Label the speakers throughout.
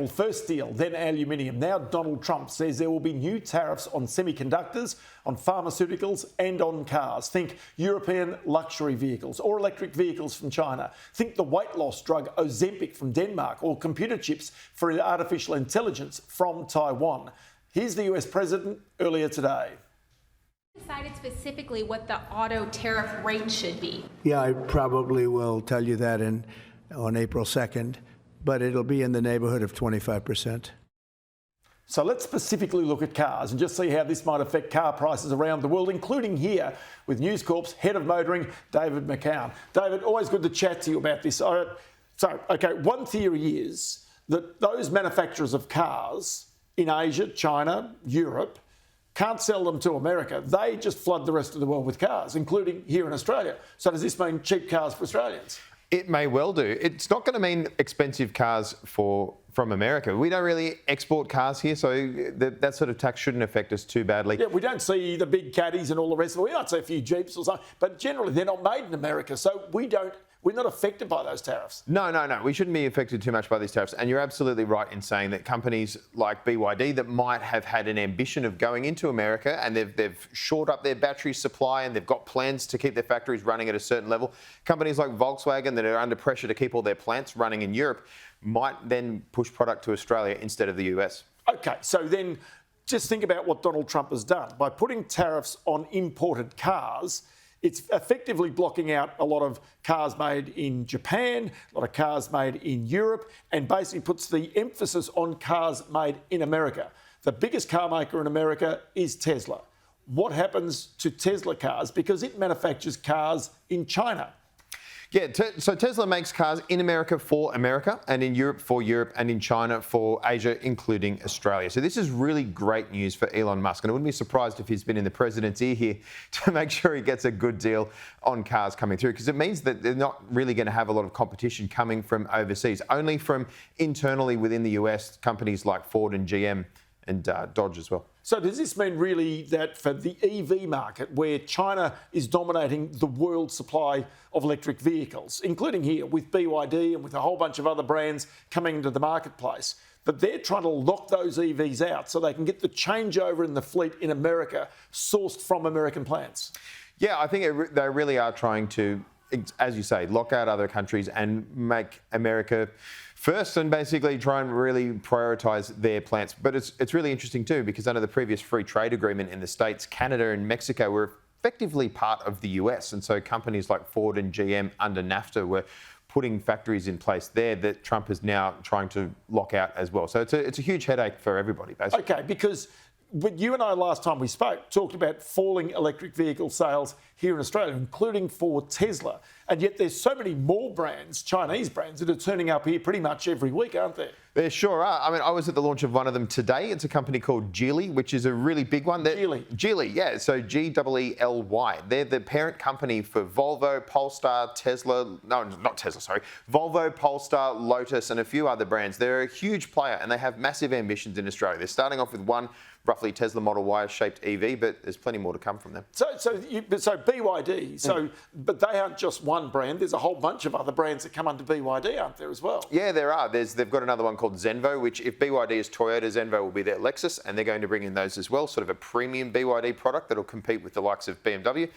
Speaker 1: Well, first steel, then aluminium. Now Donald Trump says there will be new tariffs on semiconductors, on pharmaceuticals and on cars. Think European luxury vehicles or electric vehicles from China. Think the weight loss drug Ozempic from Denmark or computer chips for artificial intelligence from Taiwan. Here's the US President earlier today.
Speaker 2: Decided specifically what the auto tariff rate should be.
Speaker 3: Yeah, I probably will tell you that on April 2nd. But it'll be in the neighborhood of 25%.
Speaker 1: So let's specifically look at cars and just see how this might affect car prices around the world, including here with News Corp's Head of Motoring, David McCowen. David, always good to chat to you about this. Okay, one theory is that those manufacturers of cars in Asia, China, Europe, can't sell them to America. They just flood the rest of the world with cars, including here in Australia. So does this mean cheap cars for Australians?
Speaker 4: It may well do. It's not going to mean expensive cars from America. We don't really export cars here, so that sort of tax shouldn't affect us too badly.
Speaker 1: Yeah, we don't see the big caddies and all the rest of it. We might see a few Jeeps or something, but generally they're not made in America, so we're not affected by those tariffs.
Speaker 4: No. We shouldn't be affected too much by these tariffs. And you're absolutely right in saying that companies like BYD that might have had an ambition of going into America and they've shored up their battery supply and they've got plans to keep their factories running at a certain level. Companies like Volkswagen that are under pressure to keep all their plants running in Europe might then push product to Australia instead of the US.
Speaker 1: Okay, so then just think about what Donald Trump has done. By putting tariffs on imported cars, it's effectively blocking out a lot of cars made in Japan, a lot of cars made in Europe, and basically puts the emphasis on cars made in America. The biggest car maker in America is Tesla. What happens to Tesla cars? Because it manufactures cars in China.
Speaker 4: Yeah, so Tesla makes cars in America for America and in Europe for Europe and in China for Asia, including Australia. So this is really great news for Elon Musk. And I wouldn't be surprised if he's been in the president's ear here to make sure he gets a good deal on cars coming through, because it means that they're not really going to have a lot of competition coming from overseas, only from internally within the US, companies like Ford and GM and Dodge as well.
Speaker 1: So does this mean really that for the EV market, where China is dominating the world supply of electric vehicles, including here with BYD and with a whole bunch of other brands coming into the marketplace, that they're trying to lock those EVs out so they can get the changeover in the fleet in America sourced from American plants?
Speaker 4: Yeah, I think they really are trying to, as you say, lock out other countries and make America first and basically try and really prioritise their plants. But it's really interesting too, because under the previous free trade agreement in the States, Canada and Mexico were effectively part of the US. And so companies like Ford and GM under NAFTA were putting factories in place there that Trump is now trying to lock out as well. So it's a huge headache for everybody, basically.
Speaker 1: Okay, because you and I last time we spoke talked about falling electric vehicle sales here in Australia, including for Tesla. And yet there's so many more brands, Chinese brands, that are turning up here pretty much every week, aren't there?
Speaker 4: There sure are. I mean, I was at the launch of one of them today. It's a company called Geely, which is a really big one. Geely, yeah. So Geely. They're the parent company for Volvo, Polestar, Tesla. No, not Tesla, sorry. Volvo, Polestar, Lotus, and a few other brands. They're a huge player and they have massive ambitions in Australia. They're starting off with one roughly Tesla Model Y-shaped EV, but there's plenty more to come from them.
Speaker 1: So BYD, but they aren't just one brand. There's a whole bunch of other brands that come under BYD, aren't there, as well?
Speaker 4: Yeah, there are. They've got another one called Zenvo, which if BYD is Toyota, Zenvo will be their Lexus, and they're going to bring in those as well, sort of a premium BYD product that'll compete with the likes of BMW.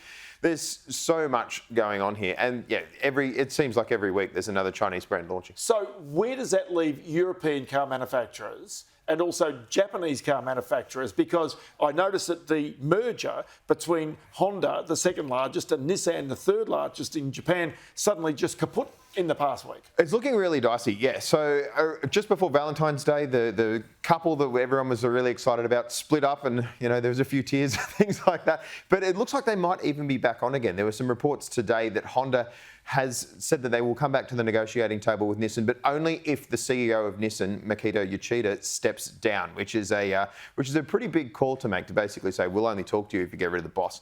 Speaker 4: There's so much going on here. And yeah, it seems like every week there's another Chinese brand launching.
Speaker 1: So where does that leave European car manufacturers and also Japanese car manufacturers? Because I noticed that the merger between Honda, the second largest, and Nissan, the third largest in Japan, suddenly just kaput in the past week.
Speaker 4: It's looking really dicey, yeah. So just before Valentine's Day, the couple that everyone was really excited about split up and, there was a few tears, things like that. But it looks like they might even be back on again. There were some reports today that Honda has said that they will come back to the negotiating table with Nissan, but only if the CEO of Nissan, Makito Yoshida, steps down, which is a pretty big call to make, to basically say, we'll only talk to you if you get rid of the boss.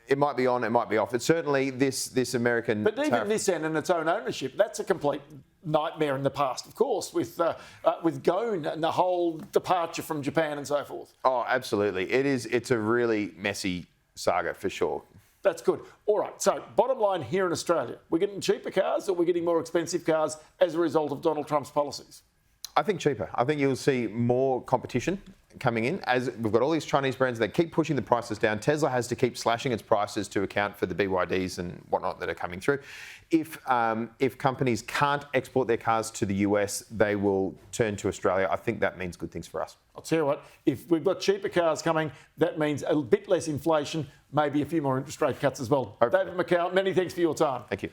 Speaker 4: It might be on, it might be off. It's certainly this American.
Speaker 1: But even Nissan and its own ownership, that's a complete nightmare in the past, of course, with Ghosn and the whole departure from Japan and so forth.
Speaker 4: Oh, absolutely. It's a really messy saga for sure.
Speaker 1: That's good. All right, so bottom line here in Australia, we're getting cheaper cars or we're getting more expensive cars as a result of Donald Trump's policies?
Speaker 4: I think cheaper. I think you'll see more competition coming in. As we've got all these Chinese brands, they keep pushing the prices down. Tesla has to keep slashing its prices to account for the BYDs and whatnot that are coming through. If companies can't export their cars to the US, they will turn to Australia. I think that means good things for us.
Speaker 1: I'll tell you what, if we've got cheaper cars coming, that means a bit less inflation, maybe a few more interest rate cuts as well.
Speaker 4: Hopefully.
Speaker 1: David McCowen, many thanks for your time.
Speaker 4: Thank you.